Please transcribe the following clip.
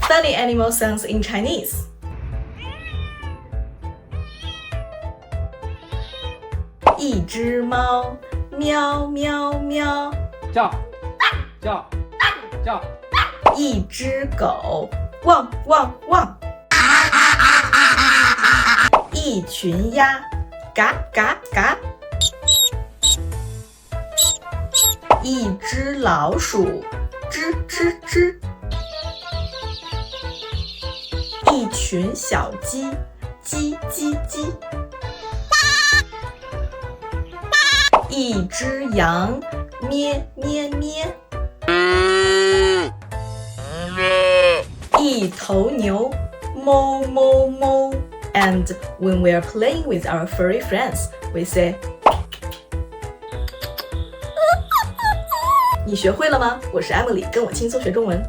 Funny animal sounds in Chinese. 一只猫，喵喵喵，叫叫叫。一只狗，汪汪汪，一群鸭，嘎嘎嘎，一只老鼠，吱吱吱，一群小鸡，叽叽叽，一只羊，咩咩咩，一头牛，哞哞哞。And when we are playing with our furry friends, we say 你学会了吗？我是 Emily， 跟我轻松学中文。